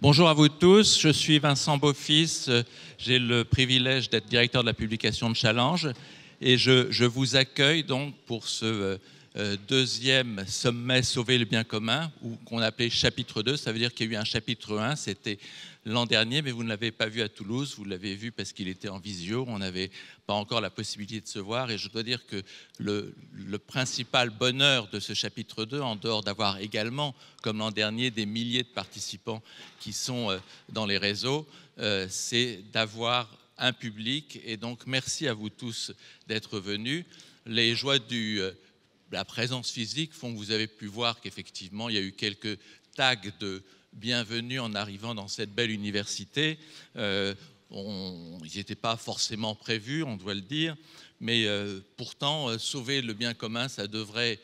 Bonjour à vous tous, je suis Vincent Beaufils, j'ai le privilège d'être directeur de la publication de Challenge et je vous accueille donc pour ce deuxième sommet Sauver le bien commun, ou qu'on a appelé chapitre 2, ça veut dire qu'il y a eu un chapitre 1, c'était l'an dernier, mais vous ne l'avez pas vu à Toulouse, vous l'avez vu parce qu'il était en visio, on n'avait pas encore la possibilité de se voir, et je dois dire que le principal bonheur de ce chapitre 2, en dehors d'avoir également, comme l'an dernier, des milliers de participants qui sont dans les réseaux, c'est d'avoir un public, et donc merci à vous tous d'être venus. Les joies la présence physique font que vous avez pu voir qu'effectivement, il y a eu quelques tags de bienvenue en arrivant dans cette belle université. Ils n'étaient pas forcément prévus, on doit le dire, mais pourtant, sauver le bien commun, ça devrait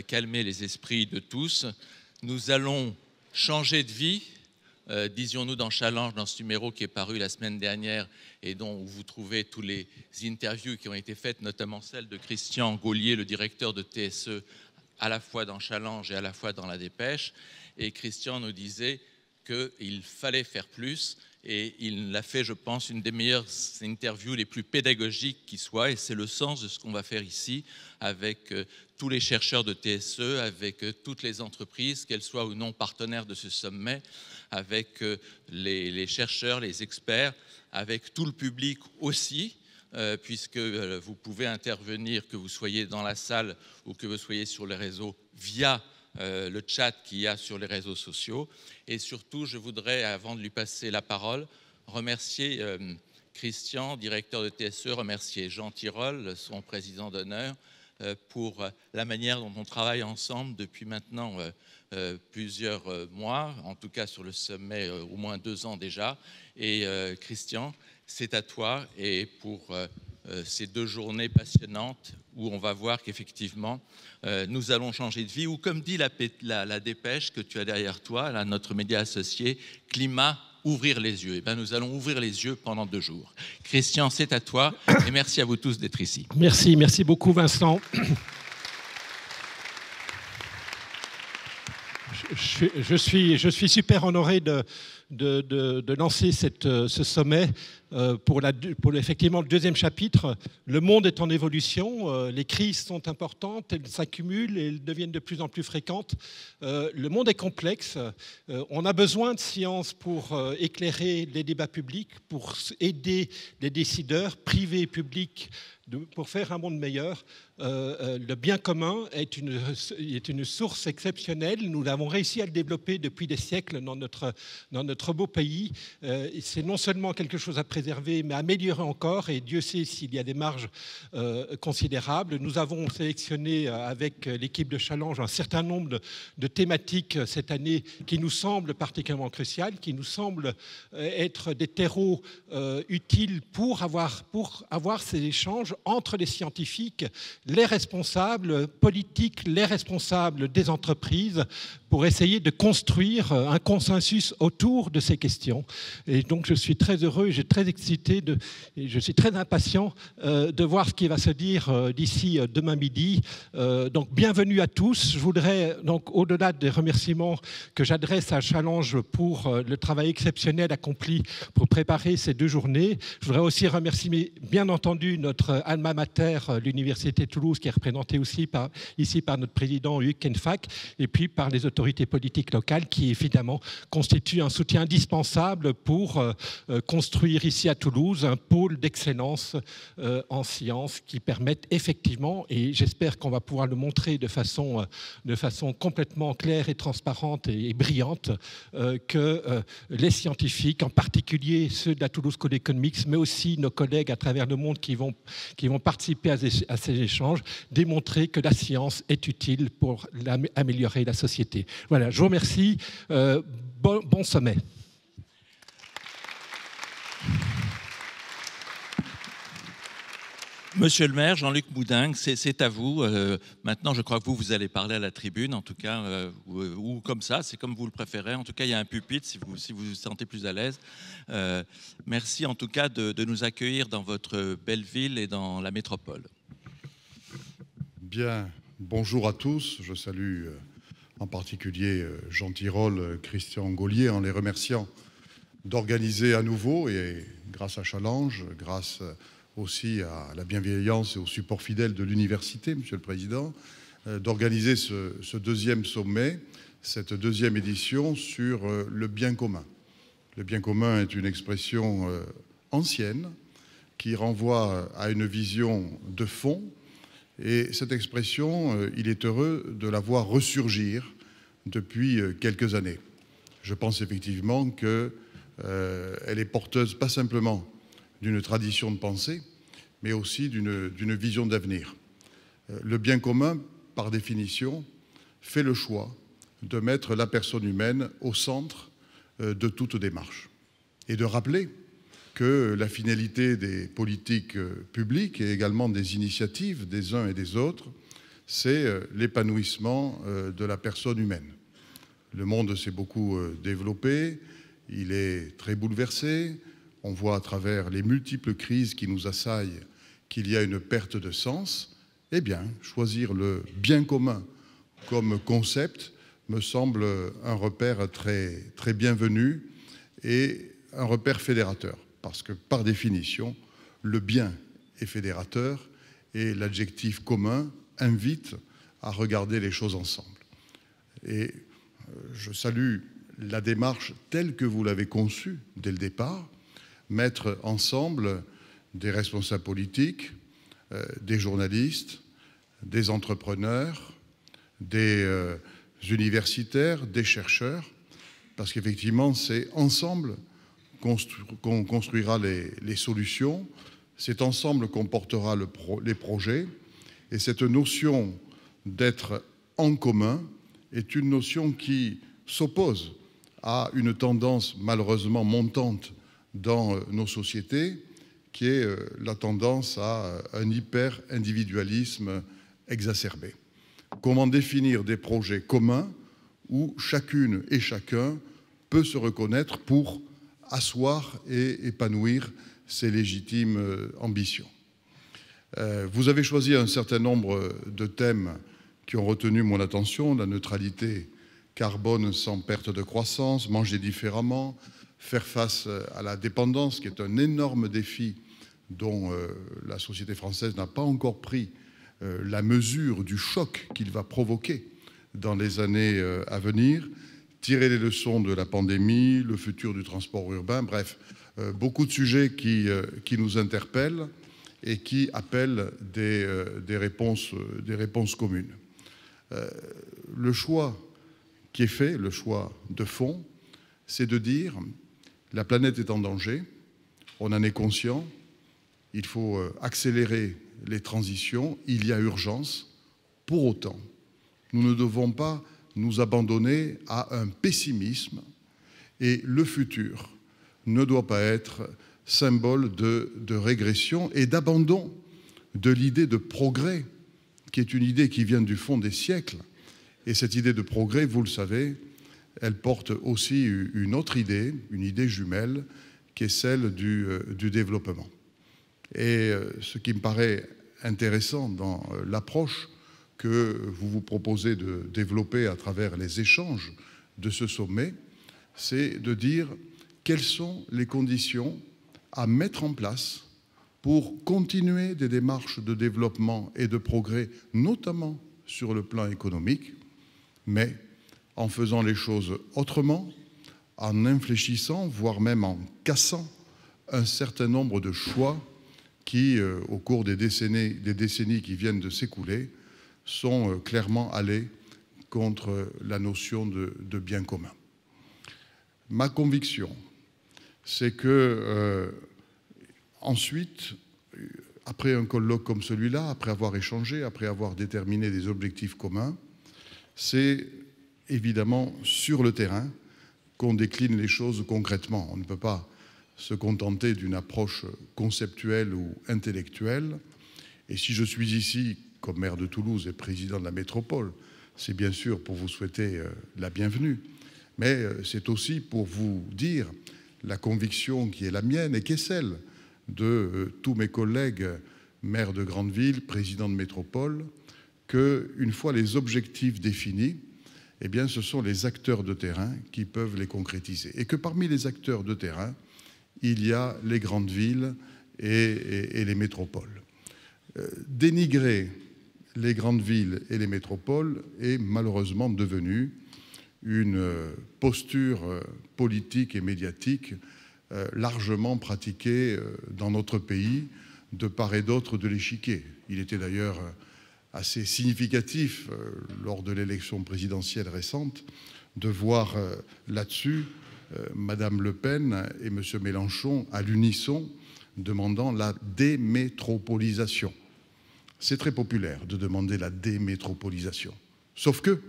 calmer les esprits de tous. Nous allons changer de vie, disions-nous dans Challenge, dans ce numéro qui est paru la semaine dernière et dont vous trouvez tous les interviews qui ont été faites, notamment celle de Christian Gaulier, le directeur de TSE, à la fois dans Challenge et à la fois dans La Dépêche. Et Christian nous disait qu'il fallait faire plus, et il l'a fait, je pense, une des meilleures interviews les plus pédagogiques qui soit, et c'est le sens de ce qu'on va faire ici avec tous les chercheurs de TSE, avec toutes les entreprises, qu'elles soient ou non partenaires de ce sommet, avec les chercheurs, les experts, avec tout le public aussi, puisque vous pouvez intervenir, que vous soyez dans la salle ou que vous soyez sur les réseaux, via le chat qu'il y a sur les réseaux sociaux. Et surtout, je voudrais, avant de lui passer la parole, remercier Christian, directeur de TSE, remercier Jean Tirole, son président d'honneur, pour la manière dont on travaille ensemble depuis maintenant plusieurs mois, en tout cas sur le sommet, au moins 2 ans déjà. Et Christian, c'est à toi, et pour ces 2 journées passionnantes où on va voir qu'effectivement nous allons changer de vie, ou comme dit la dépêche que tu as derrière toi, là, notre média associé, climat, ouvrir les yeux. Et bien, nous allons ouvrir les yeux pendant 2 jours. Christian, c'est à toi, et merci à vous tous d'être ici. Merci beaucoup Vincent. Je suis super honoré de lancer ce sommet pour effectivement le 2e chapitre. Le monde est en évolution, les crises sont importantes, elles s'accumulent et elles deviennent de plus en plus fréquentes. Le monde est complexe, on a besoin de science pour éclairer les débats publics, pour aider les décideurs privés et publics pour faire un monde meilleur. Le bien commun est une source exceptionnelle. Nous avons réussi à le développer depuis des siècles dans notre beau pays. C'est non seulement quelque chose à préserver, mais à améliorer encore. Et Dieu sait s'il y a des marges considérables. Nous avons sélectionné avec l'équipe de Challenge un certain nombre de thématiques cette année qui nous semblent particulièrement cruciales, qui nous semblent être des terreaux utiles pour avoir ces échanges entre les scientifiques, les responsables politiques, les responsables des entreprises, pour essayer de construire un consensus autour de ces questions. Et donc je suis très heureux et très excité et je suis très impatient de voir ce qui va se dire d'ici demain midi. Donc bienvenue à tous. Je voudrais, donc au-delà des remerciements que j'adresse à Challenge pour le travail exceptionnel accompli pour préparer ces 2 journées, je voudrais aussi remercier bien entendu notre alma mater, l'Université de Toulouse, qui est représentée aussi ici par notre président Hugues Kenfac, et puis par les autorités politiques locales qui évidemment constituent un soutien indispensable pour construire ici à Toulouse un pôle d'excellence en sciences qui permettent effectivement, et j'espère qu'on va pouvoir le montrer de façon complètement claire et transparente et brillante, que les scientifiques, en particulier ceux de la Toulouse School Economics, mais aussi nos collègues à travers le monde qui vont participer à ces échanges, démontrer que la science est utile pour améliorer la société. Voilà, je vous remercie. Bon sommet. Monsieur le maire, Jean-Luc Moudingue, c'est à vous. Maintenant, je crois que vous allez parler à la tribune, en tout cas, ou comme ça, c'est comme vous le préférez. En tout cas, il y a un pupitre si vous vous sentez plus à l'aise. Merci en tout cas de nous accueillir dans votre belle ville et dans la métropole. Bien, bonjour à tous. Je salue en particulier Jean Tirole, Christian Gaulier, en les remerciant d'organiser à nouveau, et grâce à Challenge, grâce aussi à la bienveillance et au support fidèle de l'université, Monsieur le Président, d'organiser ce deuxième sommet, cette deuxième édition sur le bien commun. Le bien commun est une expression ancienne qui renvoie à une vision de fond, et cette expression, il est heureux de la voir ressurgir depuis quelques années. Je pense effectivement qu'elle est porteuse pas simplement d'une tradition de pensée, mais aussi d'une vision d'avenir. Le bien commun, par définition, fait le choix de mettre la personne humaine au centre de toute démarche et de rappeler que la finalité des politiques publiques et également des initiatives des uns et des autres, c'est l'épanouissement de la personne humaine. Le monde s'est beaucoup développé, il est très bouleversé, on voit à travers les multiples crises qui nous assaillent qu'il y a une perte de sens. Eh bien, choisir le bien commun comme concept me semble un repère très, très bienvenu et un repère fédérateur, parce que par définition, le bien est fédérateur et l'adjectif commun invite à regarder les choses ensemble. Et je salue la démarche telle que vous l'avez conçue dès le départ, mettre ensemble des responsables politiques, des journalistes, des entrepreneurs, des universitaires, des chercheurs, parce qu'effectivement, c'est ensemble qu'on construira les solutions, c'est ensemble qu'on portera les projets, et cette notion d'être en commun est une notion qui s'oppose à une tendance malheureusement montante dans nos sociétés, qui est la tendance à un hyper-individualisme exacerbé. Comment définir des projets communs où chacune et chacun peut se reconnaître pour asseoir et épanouir ses légitimes ambitions. Vous avez choisi un certain nombre de thèmes qui ont retenu mon attention: la neutralité carbone sans perte de croissance, manger différemment, faire face à la dépendance, qui est un énorme défi dont la société française n'a pas encore pris la mesure du choc qu'il va provoquer dans les années à venir, tirer les leçons de la pandémie, le futur du transport urbain, bref, beaucoup de sujets qui nous interpellent et qui appellent des réponses communes. Le choix qui est fait, le choix de fond, c'est de dire la planète est en danger, on en est conscient, il faut accélérer les transitions, il y a urgence. Pour autant, nous ne devons pas nous abandonner à un pessimisme, et le futur ne doit pas être symbole de régression et d'abandon de l'idée de progrès, qui est une idée qui vient du fond des siècles. Et cette idée de progrès, vous le savez, elle porte aussi une autre idée, une idée jumelle, qui est celle du développement. Et ce qui me paraît intéressant dans l'approche que vous vous proposez de développer à travers les échanges de ce sommet, c'est de dire quelles sont les conditions à mettre en place pour continuer des démarches de développement et de progrès, notamment sur le plan économique, mais en faisant les choses autrement, en infléchissant, voire même en cassant un certain nombre de choix qui, au cours des décennies qui viennent de s'écouler, sont clairement allés contre la notion de bien commun. Ma conviction, c'est que ensuite, après un colloque comme celui-là, après avoir échangé, après avoir déterminé des objectifs communs, c'est évidemment sur le terrain qu'on décline les choses concrètement. On ne peut pas se contenter d'une approche conceptuelle ou intellectuelle. Et si je suis ici comme maire de Toulouse et président de la métropole, c'est bien sûr pour vous souhaiter la bienvenue, mais c'est aussi pour vous dire la conviction qui est la mienne et qui est celle de tous mes collègues maires de grandes villes, présidents de métropole, qu'une fois les objectifs définis, eh bien, ce sont les acteurs de terrain qui peuvent les concrétiser. Et que parmi les acteurs de terrain, il y a les grandes villes et les métropoles. Dénigrer les grandes villes et les métropoles est malheureusement devenu une posture politique et médiatique largement pratiquée dans notre pays de part et d'autre de l'échiquier. Il était d'ailleurs assez significatif lors de l'élection présidentielle récente de voir là-dessus Madame Le Pen et Monsieur Mélenchon à l'unisson demandant la démétropolisation. C'est très populaire de demander la démétropolisation. Sauf que,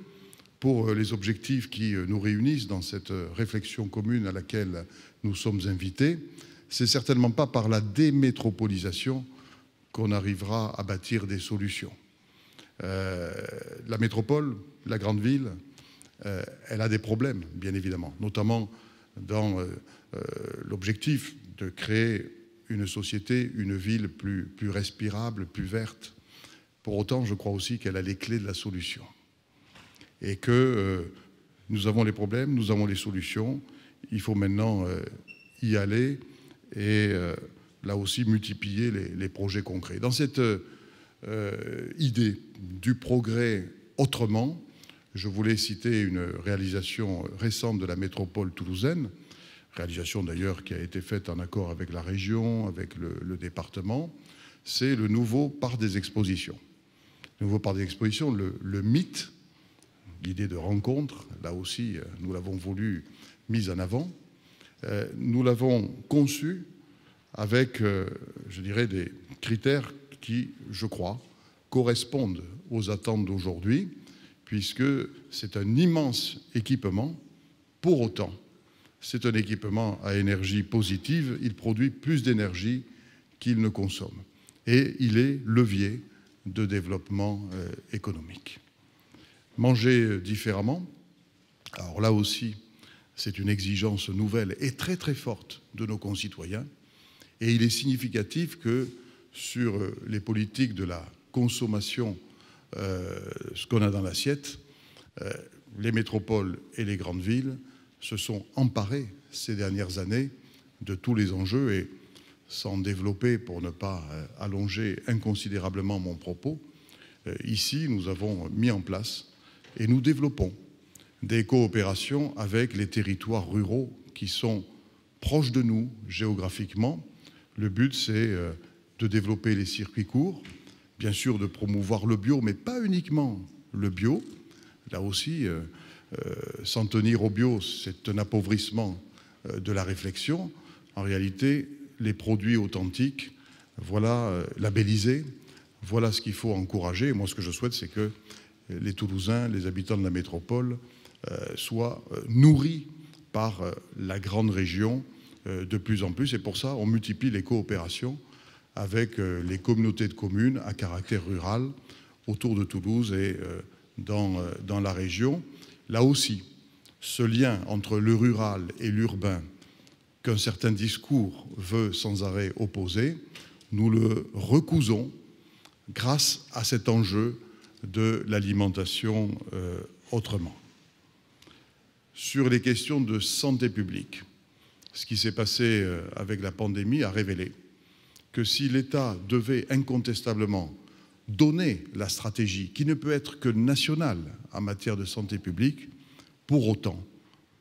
pour les objectifs qui nous réunissent dans cette réflexion commune à laquelle nous sommes invités, c'est certainement pas par la démétropolisation qu'on arrivera à bâtir des solutions. La métropole, la grande ville, elle a des problèmes, bien évidemment, notamment dans l'objectif de créer une société, une ville plus respirable, plus verte. Pour autant, je crois aussi qu'elle a les clés de la solution. Et que nous avons les problèmes, nous avons les solutions. Il faut maintenant y aller et là aussi multiplier les projets concrets. Dans cette idée du progrès autrement, je voulais citer une réalisation récente de la métropole toulousaine, réalisation d'ailleurs qui a été faite en accord avec la région, avec le département, c'est le nouveau parc des expositions. Le nouveau parc des expositions, le mythe, l'idée de rencontre, là aussi nous l'avons voulu mise en avant. Nous l'avons conçu avec, je dirais, des critères qui, je crois, correspondent aux attentes d'aujourd'hui, puisque c'est un immense équipement. Pour autant, c'est un équipement à énergie positive, il produit plus d'énergie qu'il ne consomme. Et il est levier de développement économique. Manger différemment, alors là aussi, c'est une exigence nouvelle et très très forte de nos concitoyens. Et il est significatif que sur les politiques de la consommation, ce qu'on a dans l'assiette, les métropoles et les grandes villes se sont emparés ces dernières années de tous les enjeux et sans développer pour ne pas allonger inconsidérablement mon propos, ici nous avons mis en place et nous développons des coopérations avec les territoires ruraux qui sont proches de nous géographiquement. Le but c'est de développer les circuits courts, bien sûr de promouvoir le bio, mais pas uniquement le bio. Là aussi, s'en tenir au bio, c'est un appauvrissement de la réflexion. En réalité, les produits authentiques, voilà, labellisés, voilà ce qu'il faut encourager. Et moi, ce que je souhaite, c'est que les Toulousains, les habitants de la métropole, soient nourris par la grande région de plus en plus. Et pour ça, on multiplie les coopérations avec les communautés de communes à caractère rural autour de Toulouse et dans la région. Là aussi, ce lien entre le rural et l'urbain qu'un certain discours veut sans arrêt opposer, nous le recousons grâce à cet enjeu de l'alimentation autrement. Sur les questions de santé publique, ce qui s'est passé avec la pandémie a révélé que si l'État devait incontestablement donner la stratégie, qui ne peut être que nationale en matière de santé publique, pour autant,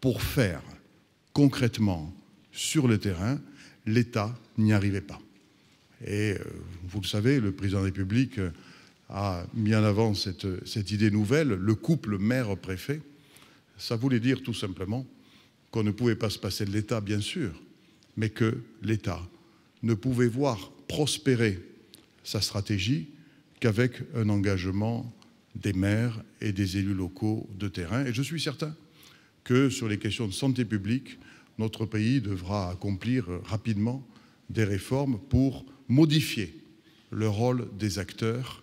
pour faire concrètement sur le terrain, l'État n'y arrivait pas. Et vous le savez, le président de la République a mis en avant cette idée nouvelle, le couple maire-préfet. Ça voulait dire tout simplement qu'on ne pouvait pas se passer de l'État, bien sûr, mais que l'État ne pouvait voir prospérer sa stratégie qu'avec un engagement des maires et des élus locaux de terrain. Et je suis certain que sur les questions de santé publique, notre pays devra accomplir rapidement des réformes pour modifier le rôle des acteurs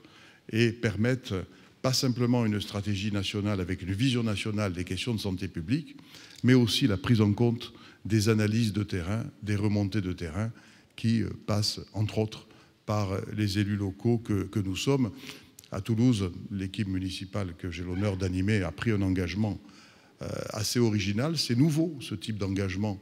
et permettre pas simplement une stratégie nationale avec une vision nationale des questions de santé publique, mais aussi la prise en compte des analyses de terrain, des remontées de terrain qui passent, entre autres, par les élus locaux que nous sommes. À Toulouse, l'équipe municipale que j'ai l'honneur d'animer a pris un engagement assez original. C'est nouveau, ce type d'engagement,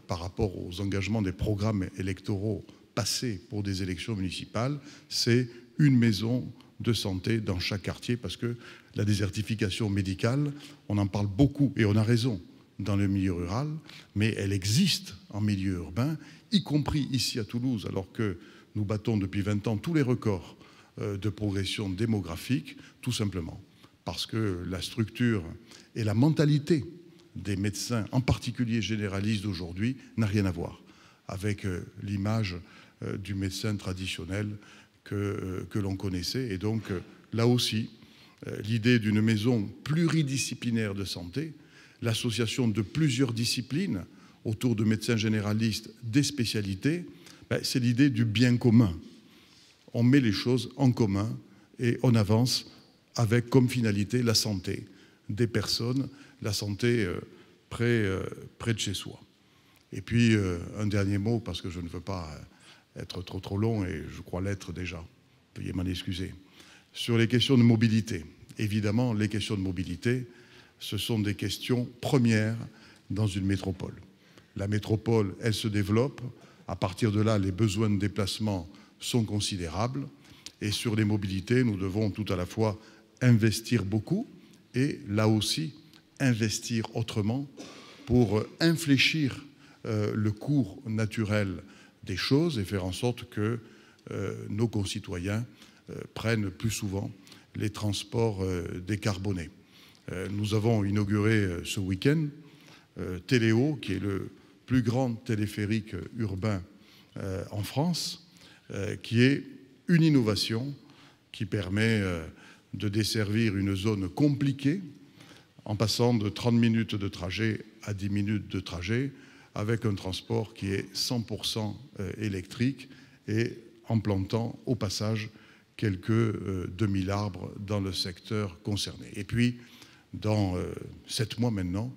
par rapport aux engagements des programmes électoraux passés pour des élections municipales. C'est une maison de santé dans chaque quartier, parce que la désertification médicale, on en parle beaucoup, et on a raison, dans le milieu rural, mais elle existe en milieu urbain, y compris ici à Toulouse, alors que nous battons depuis 20 ans tous les records de progression démographique, tout simplement parce que la structure et la mentalité des médecins, en particulier généralistes d'aujourd'hui, n'a rien à voir avec l'image du médecin traditionnel que l'on connaissait. Et donc, là aussi, l'idée d'une maison pluridisciplinaire de santé, l'association de plusieurs disciplines autour de médecins généralistes des spécialités, c'est l'idée du bien commun. On met les choses en commun et on avance avec comme finalité la santé des personnes, la santé près de chez soi. Et puis, un dernier mot, parce que je ne veux pas être trop long, et je crois l'être déjà, veuillez m'en excuser. Sur les questions de mobilité, évidemment, les questions de mobilité, ce sont des questions premières dans une métropole. La métropole, elle se développe. À partir de là, les besoins de déplacement sont considérables. Et sur les mobilités, nous devons tout à la fois investir beaucoup et, là aussi, investir autrement pour infléchir le cours naturel des choses et faire en sorte que nos concitoyens prennent plus souvent les transports décarbonés. Nous avons inauguré ce week-end Téléo, qui est le plus grand téléphérique urbain en France, qui est une innovation qui permet de desservir une zone compliquée en passant de 30 minutes de trajet à 10 minutes de trajet, avec un transport qui est 100% électrique et en plantant au passage quelques 2000 arbres dans le secteur concerné. Et puis, dans 7 mois maintenant,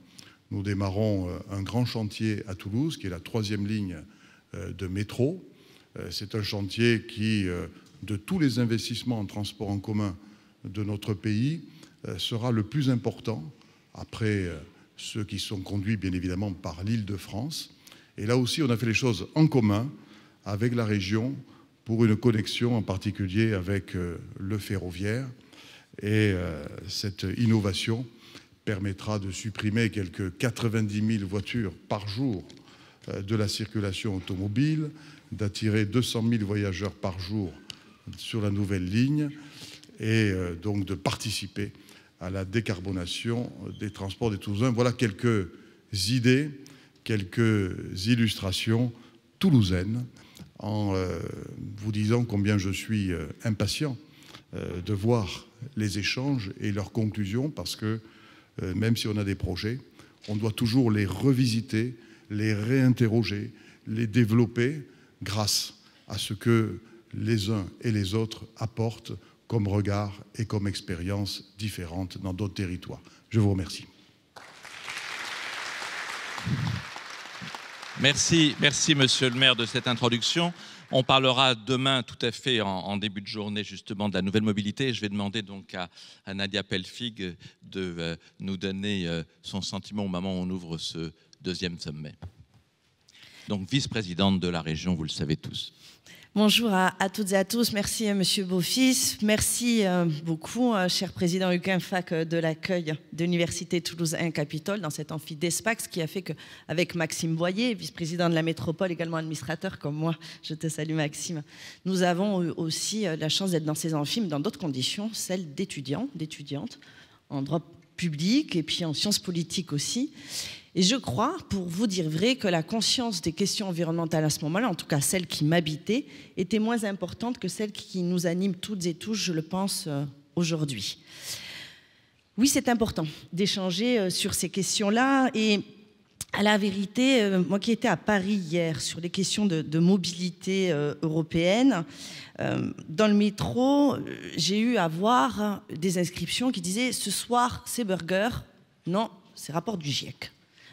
nous démarrons un grand chantier à Toulouse, qui est la 3e ligne de métro. C'est un chantier qui, de tous les investissements en transport en commun de notre pays, sera le plus important, après ceux qui sont conduits bien évidemment par l'Île-de-France. Et là aussi, on a fait les choses en commun avec la région pour une connexion en particulier avec le ferroviaire. Et cette innovation permettra de supprimer quelques 90 000 voitures par jour de la circulation automobile, d'attirer 200 000 voyageurs par jour sur la nouvelle ligne et donc de participer à la décarbonation des transports des Toulousains. Voilà quelques idées, quelques illustrations toulousaines en vous disant combien je suis impatient de voir les échanges et leurs conclusions, parce que même si on a des projets, on doit toujours les revisiter, les réinterroger, les développer grâce à ce que les uns et les autres apportent comme regard et comme expérience différentes dans d'autres territoires. Je vous remercie. Merci, monsieur le maire, de cette introduction. On parlera demain, tout à fait, en début de journée, justement, de la nouvelle mobilité. Je vais demander donc à Nadia Pelfig de nous donner son sentiment au moment où on ouvre ce 2e sommet. Donc, vice-présidente de la région, vous le savez tous. Bonjour à toutes et à tous. Merci, Monsieur Beaufils. Merci beaucoup, cher président Huguin Fac, de l'accueil de l'Université Toulouse 1 Capitole dans cet amphi d'Espax, qui a fait qu'avec Maxime Boyer, vice-président de la métropole, également administrateur comme moi, je te salue Maxime, nous avons aussi la chance d'être dans ces amphis, mais dans d'autres conditions, celles d'étudiants, d'étudiantes, en droit public et puis en sciences politiques aussi. Et je crois, pour vous dire vrai, que la conscience des questions environnementales à ce moment-là, en tout cas celle qui m'habitait, était moins importante que celle qui nous anime toutes et tous, je le pense, aujourd'hui. Oui, c'est important d'échanger sur ces questions-là. Et à la vérité, moi qui étais à Paris hier sur les questions de mobilité européenne, dans le métro, j'ai eu à voir des inscriptions qui disaient « Ce soir, c'est burger ». Non, c'est rapport du GIEC.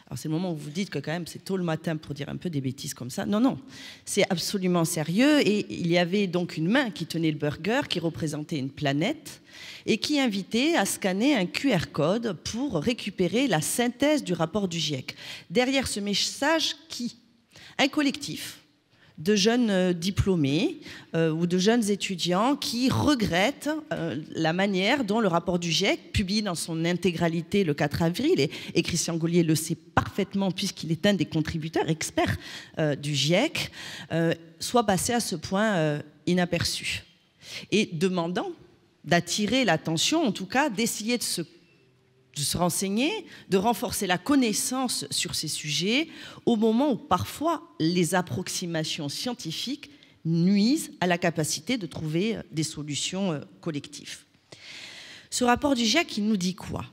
Alors c'est le moment où vous dites que quand même c'est tôt le matin pour dire un peu des bêtises comme ça. Non, non, c'est absolument sérieux. Et il y avait donc une main qui tenait le burger, qui représentait une planète, et qui invitait à scanner un QR code pour récupérer la synthèse du rapport du GIEC. Derrière ce message, un collectif de jeunes diplômés ou de jeunes étudiants qui regrettent la manière dont le rapport du GIEC, publié dans son intégralité le 4 avril, et Christian Gaulier le sait parfaitement puisqu'il est un des contributeurs experts du GIEC, soit passé à ce point inaperçu. Et demandant d'attirer l'attention, en tout cas d'essayer de se renseigner, de renforcer la connaissance sur ces sujets, au moment où parfois les approximations scientifiques nuisent à la capacité de trouver des solutions collectives. Ce rapport du GIEC, il nous dit quoi?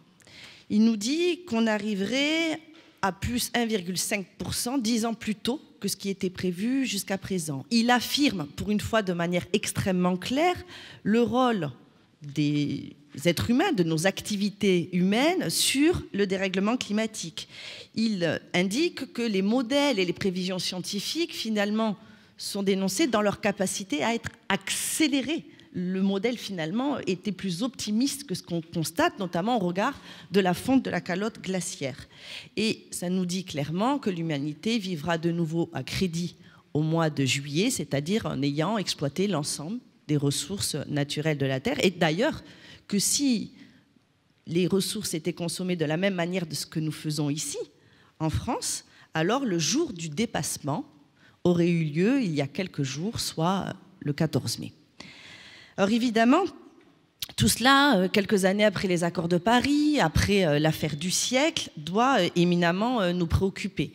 Il nous dit qu'on arriverait à plus 1,5% 10 ans plus tôt que ce qui était prévu jusqu'à présent. Il affirme, pour une fois de manière extrêmement claire, le rôle des êtres humains, de nos activités humaines sur le dérèglement climatique. Il indique que les modèles et les prévisions scientifiques, finalement, sont dénoncés dans leur capacité à être accélérés. Le modèle, finalement, était plus optimiste que ce qu'on constate, notamment au regard de la fonte de la calotte glaciaire. Et ça nous dit clairement que l'humanité vivra de nouveau à crédit au mois de juillet, c'est-à-dire en ayant exploité l'ensemble des ressources naturelles de la Terre. Et d'ailleurs, que si les ressources étaient consommées de la même manière de ce que nous faisons ici, en France, alors le jour du dépassement aurait eu lieu il y a quelques jours, soit le 14 mai. Alors évidemment, tout cela, quelques années après les accords de Paris, après l'affaire du siècle, doit éminemment nous préoccuper.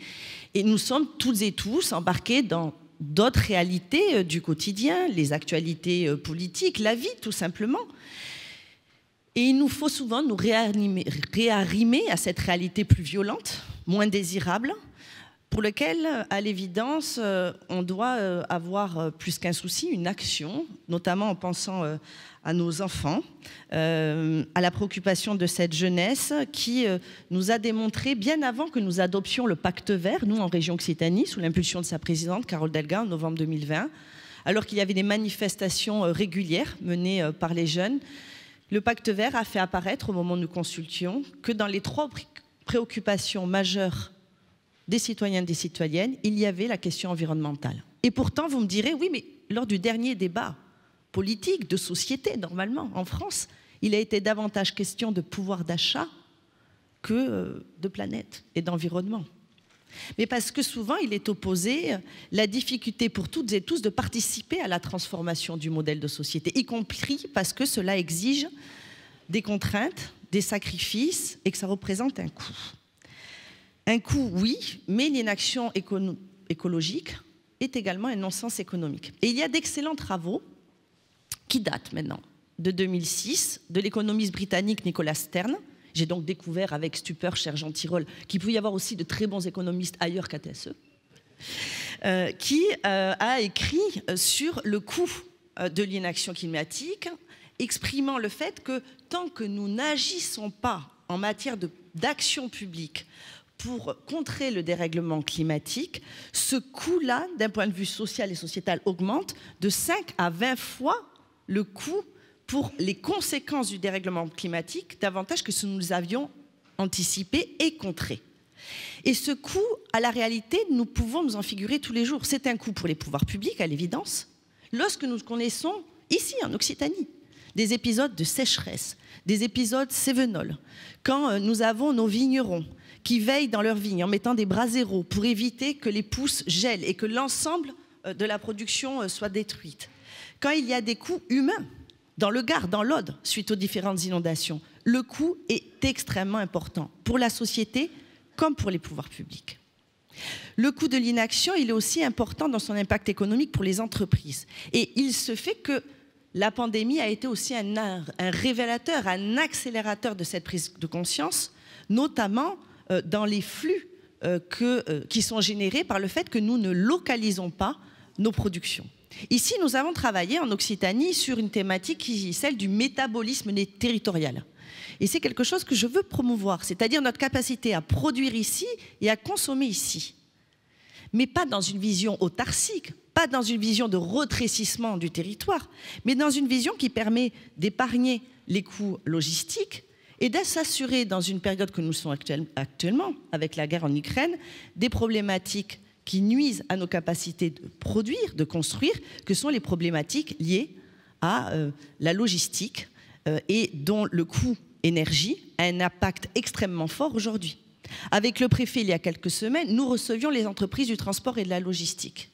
Et nous sommes toutes et tous embarqués dans d'autres réalités du quotidien, les actualités politiques, la vie tout simplement. Et il nous faut souvent nous réarrimer à cette réalité plus violente, moins désirable, pour laquelle, à l'évidence, on doit avoir plus qu'un souci, une action, notamment en pensant à nos enfants, à la préoccupation de cette jeunesse qui nous a démontré, bien avant que nous adoptions le pacte vert, nous en région Occitanie, sous l'impulsion de sa présidente, Carole Delga, en novembre 2020, alors qu'il y avait des manifestations régulières menées par les jeunes. Le pacte vert a fait apparaître, au moment où nous consultions, que dans les 3 préoccupations majeures des citoyens et des citoyennes, il y avait la question environnementale. Et pourtant, vous me direz, oui, mais lors du dernier débat politique, de société, normalement, en France, il a été davantage question de pouvoir d'achat que de planète et d'environnement. Mais parce que souvent, il est opposé la difficulté pour toutes et tous de participer à la transformation du modèle de société, y compris parce que cela exige des contraintes, des sacrifices et que ça représente un coût. Un coût, oui, mais l'inaction écologique est également un non-sens économique. Et il y a d'excellents travaux qui datent maintenant de 2006 de l'économiste britannique Nicolas Stern. J'ai donc découvert avec stupeur, cher Jean Tirole, qu'il pouvait y avoir aussi de très bons économistes ailleurs qu'à TSE, qui a écrit sur le coût de l'inaction climatique, exprimant le fait que tant que nous n'agissons pas en matière d'action publique pour contrer le dérèglement climatique, ce coût-là, d'un point de vue social et sociétal, augmente de 5 à 20 fois le coût pour les conséquences du dérèglement climatique, davantage que ce que nous avions anticipé et contré. Et ce coût, à la réalité, nous pouvons nous en figurer tous les jours. C'est un coût pour les pouvoirs publics, à l'évidence. Lorsque nous connaissons, ici en Occitanie, des épisodes de sécheresse, des épisodes cévenols, quand nous avons nos vignerons qui veillent dans leurs vignes en mettant des braseros pour éviter que les pousses gèlent et que l'ensemble de la production soit détruite. Quand il y a des coûts humains, dans le Gard, dans l'Aude, suite aux différentes inondations, le coût est extrêmement important pour la société comme pour les pouvoirs publics. Le coût de l'inaction, il est aussi important dans son impact économique pour les entreprises. Et il se fait que la pandémie a été aussi un révélateur, un accélérateur de cette prise de conscience, notamment dans les flux qui sont générés par le fait que nous ne localisons pas nos productions. Ici, nous avons travaillé en Occitanie sur une thématique qui est celle du métabolisme territorial. Et c'est quelque chose que je veux promouvoir, c'est-à-dire notre capacité à produire ici et à consommer ici. Mais pas dans une vision autarcique, pas dans une vision de rétrécissement du territoire, mais dans une vision qui permet d'épargner les coûts logistiques et de s'assurer, dans une période que nous sommes actuellement, avec la guerre en Ukraine, des problématiques qui nuisent à nos capacités de produire, de construire, que sont les problématiques liées à la logistique et dont le coût énergie a un impact extrêmement fort aujourd'hui. Avec le préfet, il y a quelques semaines, nous recevions les entreprises du transport et de la logistique.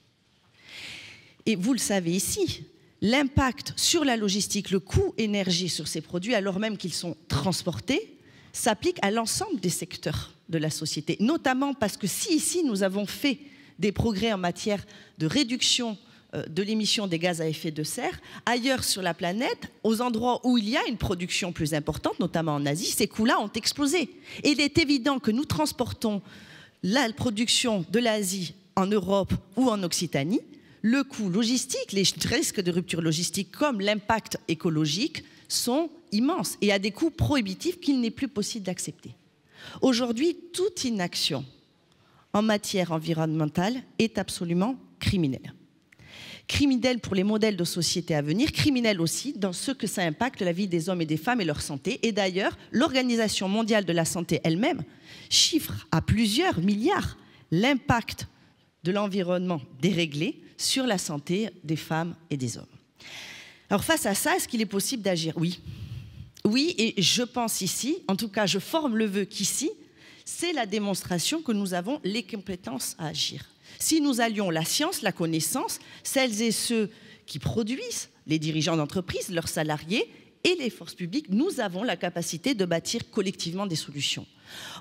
Et vous le savez ici, l'impact sur la logistique, le coût énergie sur ces produits, alors même qu'ils sont transportés, s'applique à l'ensemble des secteurs de la société. Notamment parce que si ici nous avons fait des progrès en matière de réduction de l'émission des gaz à effet de serre, ailleurs sur la planète, aux endroits où il y a une production plus importante, notamment en Asie, ces coûts-là ont explosé. Et il est évident que nous transportons la production de l'Asie en Europe ou en Occitanie, le coût logistique, les risques de rupture logistique comme l'impact écologique sont immenses et à des coûts prohibitifs qu'il n'est plus possible d'accepter. Aujourd'hui, toute inaction en matière environnementale est absolument criminelle. Criminelle pour les modèles de société à venir, criminelle aussi dans ce que ça impacte la vie des hommes et des femmes et leur santé. Et d'ailleurs, l'Organisation mondiale de la santé elle-même chiffre à plusieurs milliards l'impact de l'environnement déréglé sur la santé des femmes et des hommes. Alors face à ça, est-ce qu'il est possible d'agir? Oui. Oui, et je pense ici, en tout cas je forme le vœu qu'ici, c'est la démonstration que nous avons les compétences à agir. Si nous allions la science, la connaissance, celles et ceux qui produisent, les dirigeants d'entreprise, leurs salariés et les forces publiques, nous avons la capacité de bâtir collectivement des solutions.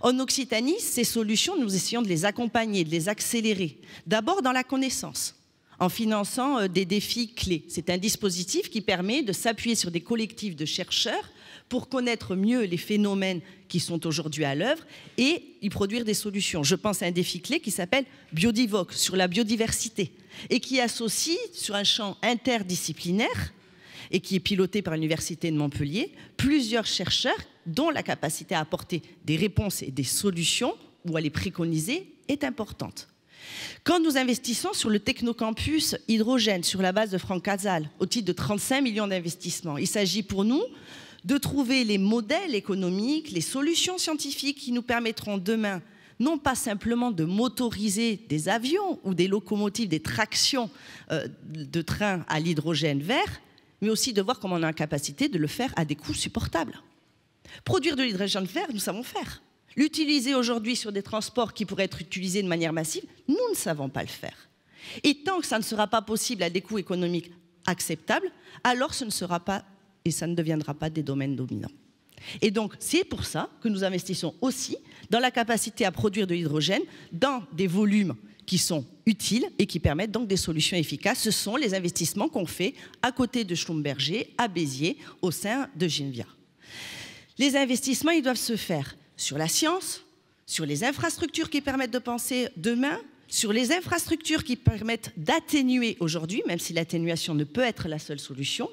En Occitanie, ces solutions, nous essayons de les accompagner, de les accélérer. D'abord dans la connaissance, en finançant des défis clés. C'est un dispositif qui permet de s'appuyer sur des collectifs de chercheurs pour connaître mieux les phénomènes qui sont aujourd'hui à l'œuvre et y produire des solutions. Je pense à un défi clé qui s'appelle Biodivoc, sur la biodiversité, et qui associe sur un champ interdisciplinaire et qui est piloté par l'Université de Montpellier, plusieurs chercheurs dont la capacité à apporter des réponses et des solutions ou à les préconiser est importante. Quand nous investissons sur le technocampus hydrogène sur la base de Franck Casal, au titre de 35 millions d'investissements, il s'agit pour nous de trouver les modèles économiques, les solutions scientifiques qui nous permettront demain non pas simplement de motoriser des avions ou des locomotives, des tractions de trains à l'hydrogène vert, mais aussi de voir comment on a la capacité de le faire à des coûts supportables. Produire de l'hydrogène vert, nous savons faire. L'utiliser aujourd'hui sur des transports qui pourraient être utilisés de manière massive, nous ne savons pas le faire. Et tant que ça ne sera pas possible à des coûts économiques acceptables, alors ce ne sera pas et ça ne deviendra pas des domaines dominants. Et donc, c'est pour ça que nous investissons aussi dans la capacité à produire de l'hydrogène dans des volumes qui sont utiles et qui permettent donc des solutions efficaces. Ce sont les investissements qu'on fait à côté de Schlumberger, à Béziers, au sein de Genvia. Les investissements, ils doivent se faire sur la science, sur les infrastructures qui permettent de penser demain, sur les infrastructures qui permettent d'atténuer aujourd'hui, même si l'atténuation ne peut être la seule solution.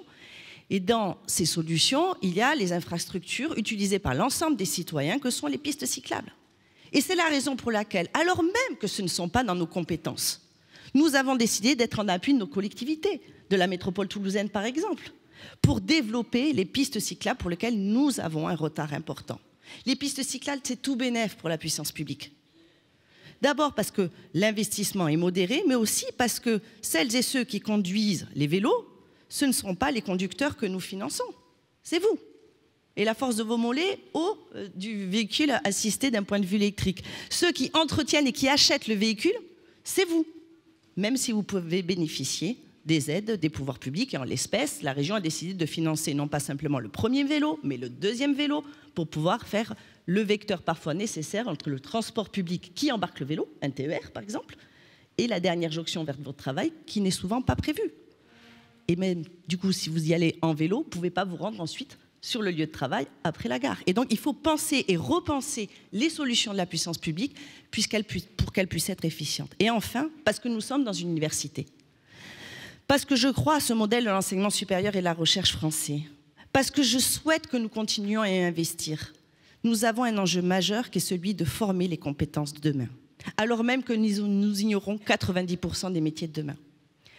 Et dans ces solutions, il y a les infrastructures utilisées par l'ensemble des citoyens que sont les pistes cyclables. Et c'est la raison pour laquelle, alors même que ce ne sont pas dans nos compétences, nous avons décidé d'être en appui de nos collectivités, de la métropole toulousaine par exemple, pour développer les pistes cyclables pour lesquelles nous avons un retard important. Les pistes cyclables, c'est tout bénef pour la puissance publique. D'abord parce que l'investissement est modéré, mais aussi parce que celles et ceux qui conduisent les vélos, ce ne seront pas les conducteurs que nous finançons, c'est vous. Et la force de vos mollets du véhicule assisté d'un point de vue électrique. Ceux qui entretiennent et qui achètent le véhicule, c'est vous. Même si vous pouvez bénéficier des aides des pouvoirs publics, et en l'espèce, la région a décidé de financer non pas simplement le premier vélo, mais le deuxième vélo, pour pouvoir faire le vecteur parfois nécessaire entre le transport public qui embarque le vélo, un TER par exemple, et la dernière jonction vers votre travail, qui n'est souvent pas prévue. Et même, du coup, si vous y allez en vélo, vous ne pouvez pas vous rendre ensuite sur le lieu de travail après la gare. Et donc, il faut penser et repenser les solutions de la puissance publique pour qu'elles puissent être efficientes. Et enfin, parce que nous sommes dans une université. Parce que je crois à ce modèle de l'enseignement supérieur et de la recherche français. Parce que je souhaite que nous continuions à investir. Nous avons un enjeu majeur qui est celui de former les compétences de demain, alors même que nous ignorons 90% des métiers de demain.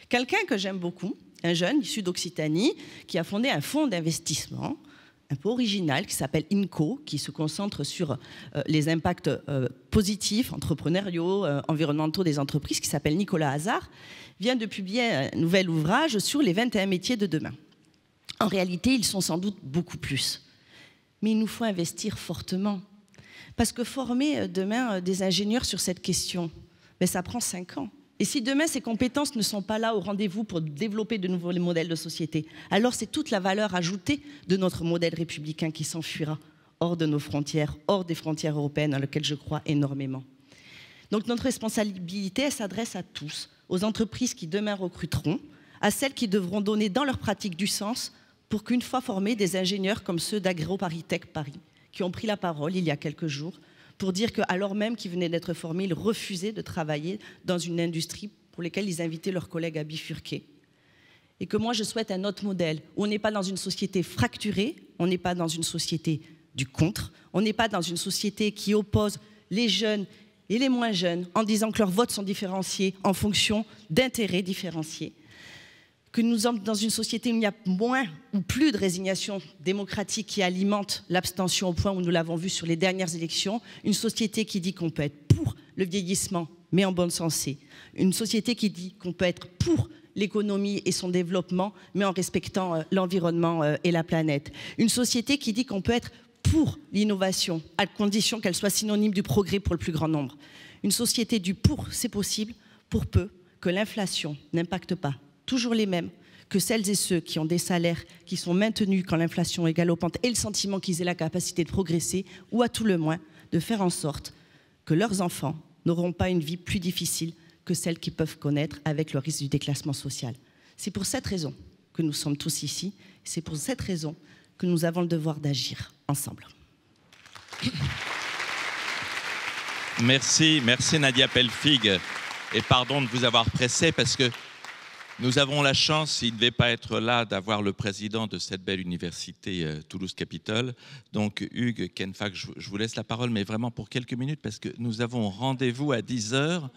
Quelqu'un que j'aime beaucoup, un jeune issu d'Occitanie, qui a fondé un fonds d'investissement un peu original qui s'appelle INCO, qui se concentre sur les impacts positifs, entrepreneuriaux, environnementaux des entreprises, qui s'appelle Nicolas Hazard, vient de publier un nouvel ouvrage sur les 21 métiers de demain. En réalité, ils sont sans doute beaucoup plus. Mais il nous faut investir fortement. Parce que former demain des ingénieurs sur cette question, ben, ça prend 5 ans. Et si demain, ces compétences ne sont pas là au rendez-vous pour développer de nouveaux modèles de société, alors c'est toute la valeur ajoutée de notre modèle républicain qui s'enfuira hors de nos frontières, hors des frontières européennes dans lesquelles je crois énormément. Donc notre responsabilité, elle s'adresse à tous, aux entreprises qui demain recruteront, à celles qui devront donner dans leur pratique du sens pour qu'une fois formés, des ingénieurs comme ceux d'AgroParisTech Paris, qui ont pris la parole il y a quelques jours, pour dire qu'alors même qu'ils venaient d'être formés, ils refusaient de travailler dans une industrie pour laquelle ils invitaient leurs collègues à bifurquer. Et que moi, je souhaite un autre modèle, où on n'est pas dans une société fracturée, on n'est pas dans une société du contre, on n'est pas dans une société qui oppose les jeunes et les moins jeunes en disant que leurs votes sont différenciés en fonction d'intérêts différenciés. Que nous sommes dans une société où il y a moins ou plus de résignation démocratique qui alimente l'abstention au point où nous l'avons vu sur les dernières élections. Une société qui dit qu'on peut être pour le vieillissement, mais en bonne sensée. Une société qui dit qu'on peut être pour l'économie et son développement, mais en respectant l'environnement et la planète. Une société qui dit qu'on peut être pour l'innovation, à condition qu'elle soit synonyme du progrès pour le plus grand nombre. Une société du pour, c'est possible, pour peu que l'inflation n'impacte pas toujours les mêmes que celles et ceux qui ont des salaires qui sont maintenus quand l'inflation est galopante et le sentiment qu'ils aient la capacité de progresser, ou à tout le moins de faire en sorte que leurs enfants n'auront pas une vie plus difficile que celle qu'ils peuvent connaître avec le risque du déclassement social. C'est pour cette raison que nous sommes tous ici, c'est pour cette raison que nous avons le devoir d'agir ensemble. Merci Nadia Pellefig, et pardon de vous avoir pressé parce que nous avons la chance, il ne devait pas être là, d'avoir le président de cette belle université Toulouse-Capitole. Donc Hugues Kenfack, je vous laisse la parole, mais vraiment pour quelques minutes, parce que nous avons rendez-vous à 10h.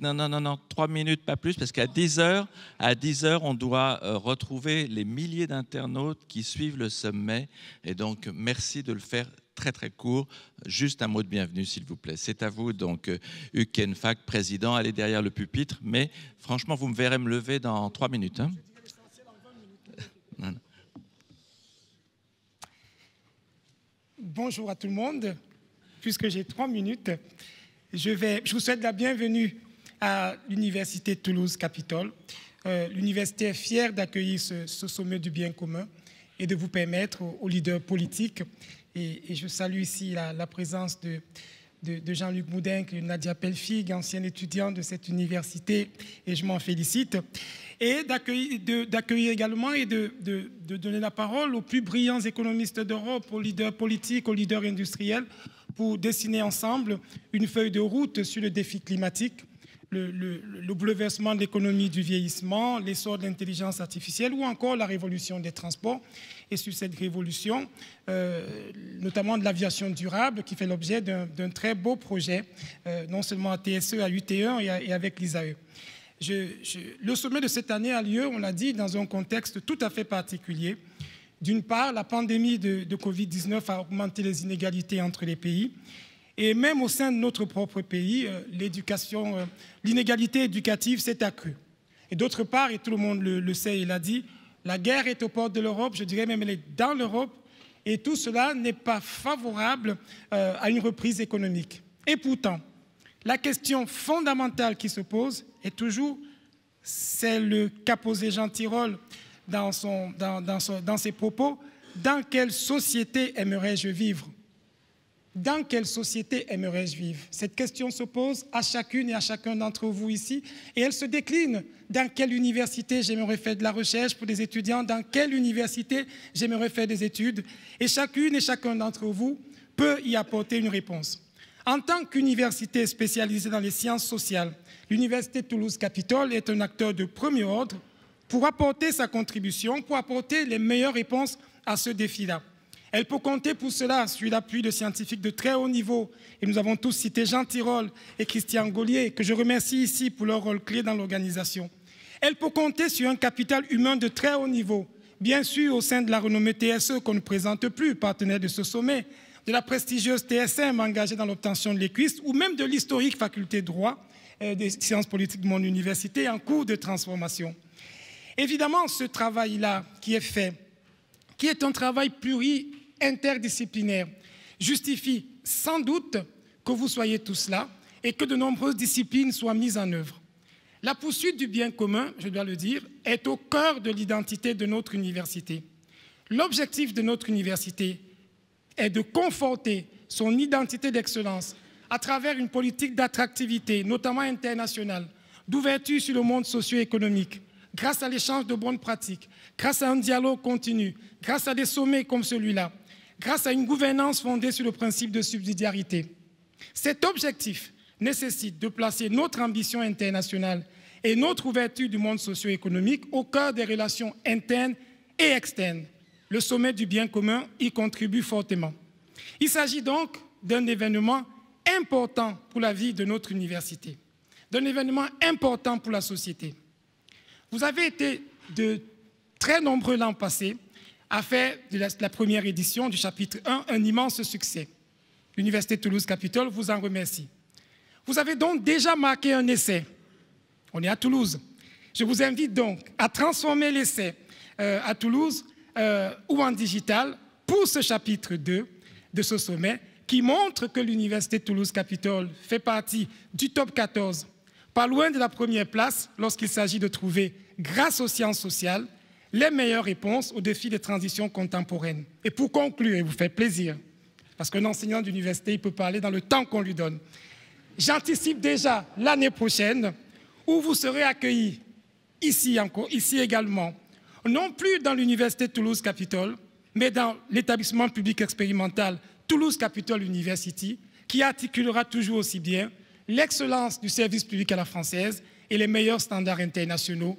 Non, 3 minutes, pas plus, parce qu'à 10h, on doit retrouver les milliers d'internautes qui suivent le sommet. Et donc, merci de le faire très très court. Juste un mot de bienvenue, s'il vous plaît. C'est à vous, donc, Hugues Kenfack, président. Allez derrière le pupitre, mais franchement, vous me verrez me lever dans 3 minutes. Hein. Non. Bonjour à tout le monde. Puisque j'ai 3 minutes, je vous souhaite la bienvenue à l'Université Toulouse-Capitole. L'université est fière d'accueillir ce sommet du bien commun et de vous permettre aux leaders politiques. Et je salue ici la présence de Jean-Luc Moudin, Nadia Pellefig, ancienne étudiante de cette université, et je m'en félicite. Et d'accueillir également et de donner la parole aux plus brillants économistes d'Europe, aux leaders politiques, aux leaders industriels, pour dessiner ensemble une feuille de route sur le défi climatique, le bouleversement de l'économie du vieillissement, l'essor de l'intelligence artificielle ou encore la révolution des transports. Et sur cette révolution, notamment de l'aviation durable, qui fait l'objet d'un très beau projet, non seulement à TSE, à UT1 et avec l'ISAE. Le sommet de cette année a lieu, on l'a dit, dans un contexte tout à fait particulier. D'une part, la pandémie de Covid-19 a augmenté les inégalités entre les pays. Et même au sein de notre propre pays, l'inégalité éducative s'est accrue. Et d'autre part, et tout le monde le sait, il l'a dit, la guerre est aux portes de l'Europe, je dirais même elle est dans l'Europe, et tout cela n'est pas favorable à une reprise économique. Et pourtant, la question fondamentale qui se pose est toujours celle qu'a posée Jean Tirole dans ses propos. Dans quelle société aimerais-je vivre ? Dans quelle société aimerais-je vivre? Cette question se pose à chacune et à chacun d'entre vous ici, et elle se décline. Dans quelle université j'aimerais faire de la recherche pour des étudiants? Dans quelle université j'aimerais faire des études? Et chacune et chacun d'entre vous peut y apporter une réponse. En tant qu'université spécialisée dans les sciences sociales, l'Université Toulouse-Capitole est un acteur de premier ordre pour apporter sa contribution, pour apporter les meilleures réponses à ce défi-là. Elle peut compter pour cela sur l'appui de scientifiques de très haut niveau. Et nous avons tous cité Jean Tirole et Christian Gaulier, que je remercie ici pour leur rôle clé dans l'organisation. Elle peut compter sur un capital humain de très haut niveau, bien sûr au sein de la renommée TSE qu'on ne présente plus, partenaire de ce sommet, de la prestigieuse TSM engagée dans l'obtention de l'EQUIS, ou même de l'historique faculté de droit des sciences politiques de mon université en cours de transformation. Évidemment, ce travail-là qui est fait, qui est un travail pluri-interdisciplinaire, justifie sans doute que vous soyez tous là et que de nombreuses disciplines soient mises en œuvre. La poursuite du bien commun, je dois le dire, est au cœur de l'identité de notre université. L'objectif de notre université est de conforter son identité d'excellence à travers une politique d'attractivité, notamment internationale, d'ouverture sur le monde socio-économique, grâce à l'échange de bonnes pratiques, grâce à un dialogue continu, grâce à des sommets comme celui-là, grâce à une gouvernance fondée sur le principe de subsidiarité. Cet objectif nécessite de placer notre ambition internationale et notre ouverture du monde socio-économique au cœur des relations internes et externes. Le sommet du bien commun y contribue fortement. Il s'agit donc d'un événement important pour la vie de notre université, d'un événement important pour la société. Vous avez été de très nombreux l'an passé à faire de la première édition du chapitre 1 un immense succès. L'Université Toulouse-Capitole vous en remercie. Vous avez donc déjà marqué un essai. On est à Toulouse. Je vous invite donc à transformer l'essai à Toulouse ou en digital pour ce chapitre 2 de ce sommet qui montre que l'Université Toulouse-Capitole fait partie du top 14, pas loin de la première place lorsqu'il s'agit de trouver, grâce aux sciences sociales, les meilleures réponses aux défis des transitions contemporaines. Et pour conclure, et vous faire plaisir, parce qu'un enseignant d'université, il peut parler dans le temps qu'on lui donne, j'anticipe déjà l'année prochaine où vous serez accueillis ici également, non plus dans l'Université Toulouse-Capitole, mais dans l'établissement public expérimental Toulouse-Capitole University, qui articulera toujours aussi bien l'excellence du service public à la française et les meilleurs standards internationaux,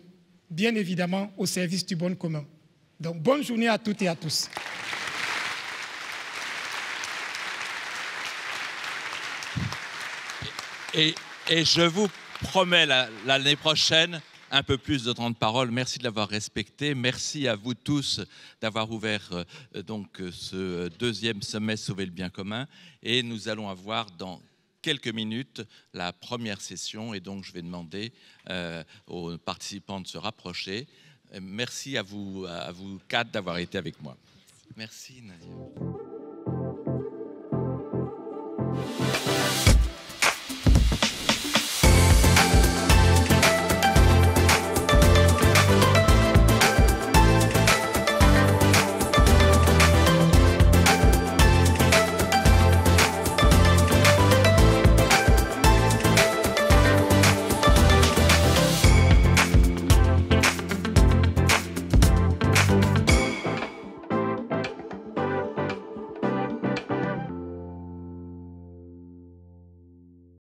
bien évidemment au service du bon commun. Donc, bonne journée à toutes et à tous. Et je vous promets l'année prochaine un peu plus de temps de parole. Merci de l'avoir respecté. Merci à vous tous d'avoir ouvert donc ce deuxième sommet Sauver le bien commun. Et nous allons avoir dans quelques minutes la première session. Et donc je vais demander aux participants de se rapprocher. Merci à vous quatre d'avoir été avec moi. Merci Nadia.